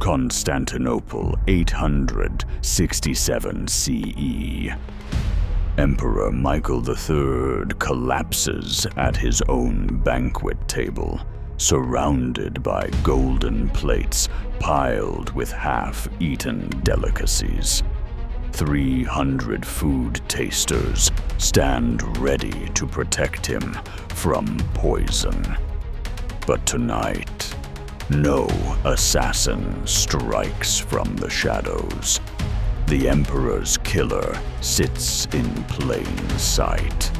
Constantinople, 867 CE. Emperor Michael III collapses at his own banquet table, surrounded by golden plates piled with half-eaten delicacies. 300 food tasters stand ready to protect him from poison. But tonight, no assassin strikes from the shadows. The Emperor's killer sits in plain sight,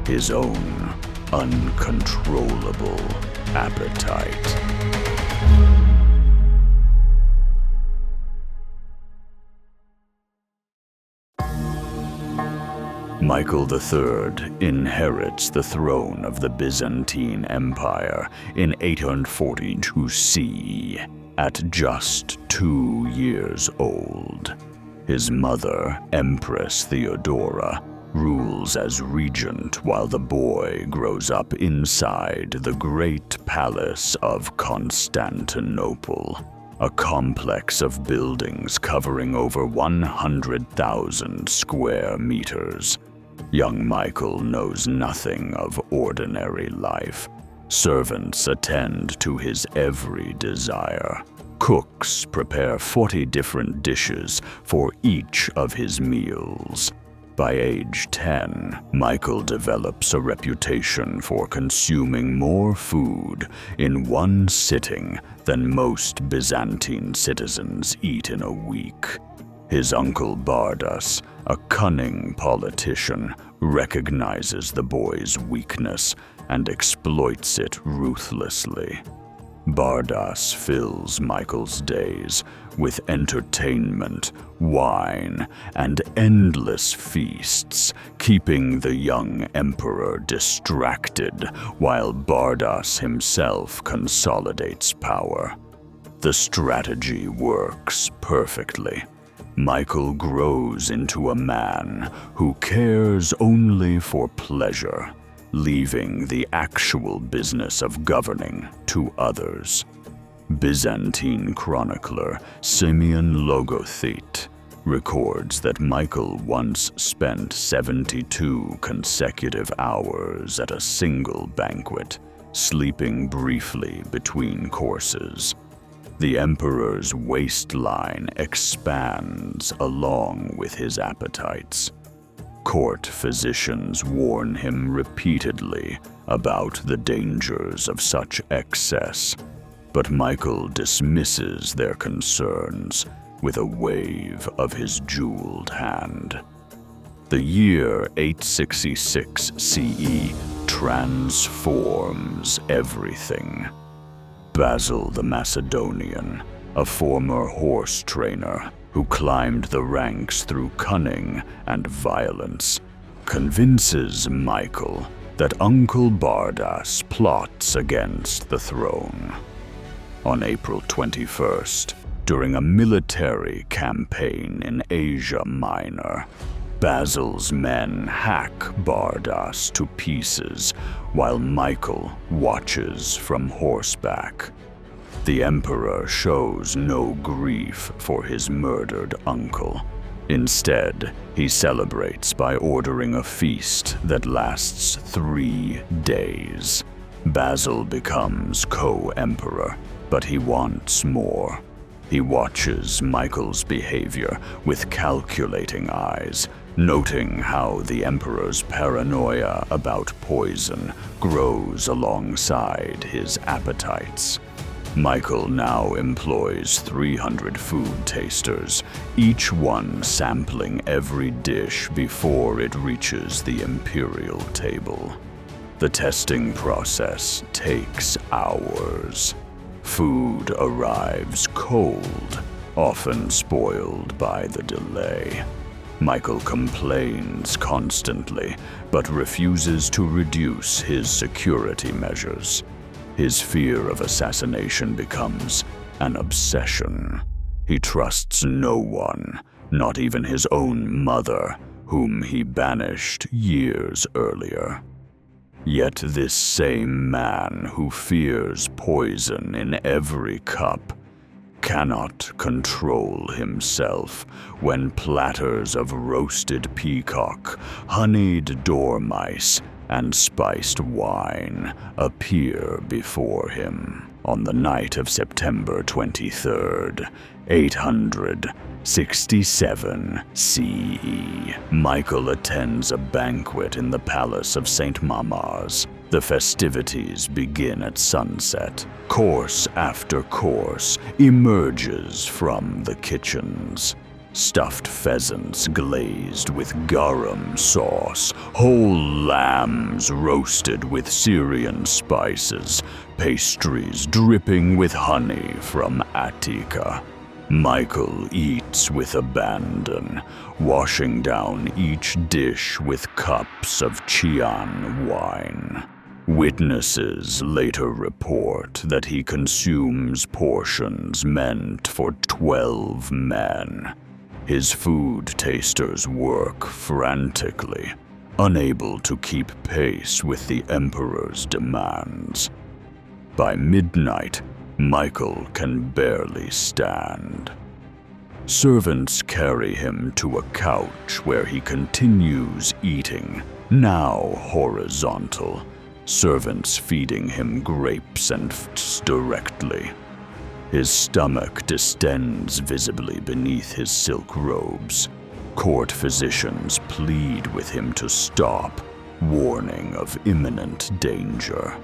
his own uncontrollable appetite. Michael III inherits the throne of the Byzantine Empire in 842 CE at just 2 years old. His mother, Empress Theodora, rules as regent while the boy grows up inside the great palace of Constantinople, a complex of buildings covering over 100,000 square meters. Young Michael knows nothing of ordinary life. Servants attend to his every desire. Cooks prepare 40 different dishes for each of his meals. By age 10, Michael develops a reputation for consuming more food in one sitting than most Byzantine citizens eat in a week. His uncle Bardas, a cunning politician, recognizes the boy's weakness and exploits it ruthlessly. Bardas fills Michael's days with entertainment, wine, and endless feasts, keeping the young emperor distracted while Bardas himself consolidates power. The strategy works perfectly. Michael grows into a man who cares only for pleasure, leaving the actual business of governing to others. Byzantine chronicler Simeon Logothete records that Michael once spent 72 consecutive hours at a single banquet, sleeping briefly between courses. The emperor's waistline expands along with his appetites. Court physicians warn him repeatedly about the dangers of such excess, but Michael dismisses their concerns with a wave of his jeweled hand. The year 866 CE transforms everything. Basil the Macedonian, a former horse trainer who climbed the ranks through cunning and violence, convinces Michael that Uncle Bardas plots against the throne. On April 21st, during a military campaign in Asia Minor, Basil's men hack Bardas to pieces while Michael watches from horseback. The emperor shows no grief for his murdered uncle. Instead, he celebrates by ordering a feast that lasts 3 days. Basil becomes co-emperor, but he wants more. He watches Michael's behavior with calculating eyes, noting how the emperor's paranoia about poison grows alongside his appetites. Michael now employs 300 food tasters, each one sampling every dish before it reaches the imperial table. The testing process takes hours. Food arrives cold, often spoiled by the delay. Michael complains constantly, but refuses to reduce his security measures. His fear of assassination becomes an obsession. He trusts no one, not even his own mother, whom he banished years earlier. Yet this same man who fears poison in every cup cannot control himself when platters of roasted peacock, honeyed dormice, and spiced wine appear before him. On the night of September 23rd, 867 CE, Michael attends a banquet in the palace of St. Mama's. The festivities begin at sunset. Course after course emerges from the kitchens. Stuffed pheasants glazed with garum sauce, whole lambs roasted with Syrian spices, pastries dripping with honey from Attica. Michael eats with abandon, washing down each dish with cups of Chian wine. Witnesses later report that he consumes portions meant for 12 men. His food tasters work frantically, unable to keep pace with the emperor's demands. By midnight, Michael can barely stand. Servants carry him to a couch where he continues eating, now horizontal, servants feeding him grapes and fruits directly. His stomach distends visibly beneath his silk robes. Court physicians plead with him to stop, warning of imminent danger.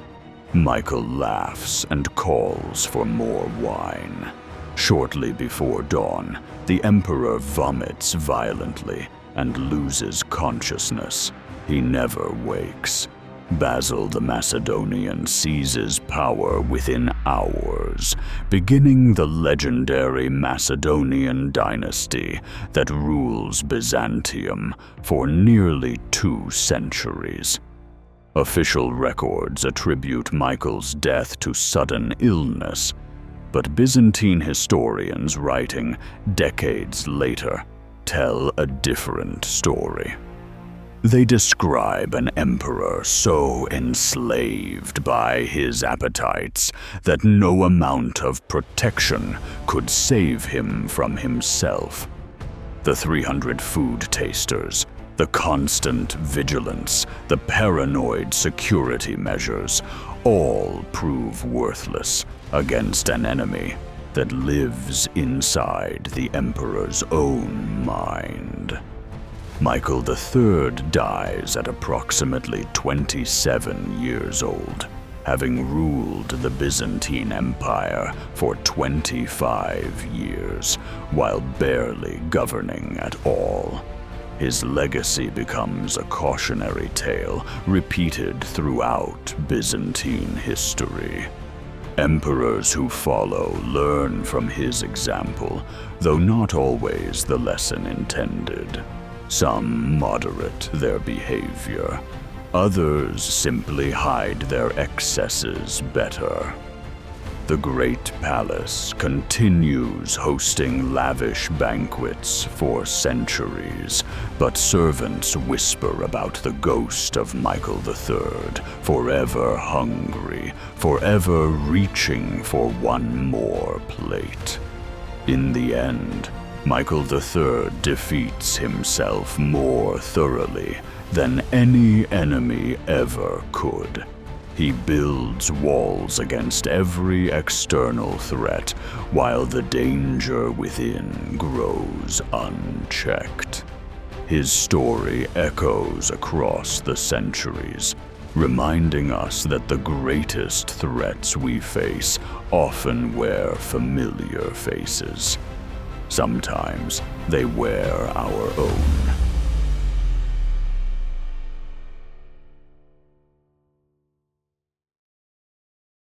Michael laughs and calls for more wine. Shortly before dawn, the emperor vomits violently and loses consciousness. He never wakes. Basil the Macedonian seizes power within hours, beginning the legendary Macedonian dynasty that rules Byzantium for nearly 2 centuries. Official records attribute Michael's death to sudden illness, but Byzantine historians writing decades later tell a different story. They describe an emperor so enslaved by his appetites that no amount of protection could save him from himself. The 300 food tasters, the constant vigilance, the paranoid security measures, all prove worthless against an enemy that lives inside the emperor's own mind. Michael III dies at approximately 27 years old, having ruled the Byzantine Empire for 25 years, while barely governing at all. His legacy becomes a cautionary tale repeated throughout Byzantine history. Emperors who follow learn from his example, though not always the lesson intended. Some moderate their behavior. Others simply hide their excesses better. The Great Palace continues hosting lavish banquets for centuries, but servants whisper about the ghost of Michael III, forever hungry, forever reaching for one more plate. In the end, Michael III defeats himself more thoroughly than any enemy ever could. He builds walls against every external threat, while the danger within grows unchecked. His story echoes across the centuries, reminding us that the greatest threats we face often wear familiar faces. Sometimes they wear our own.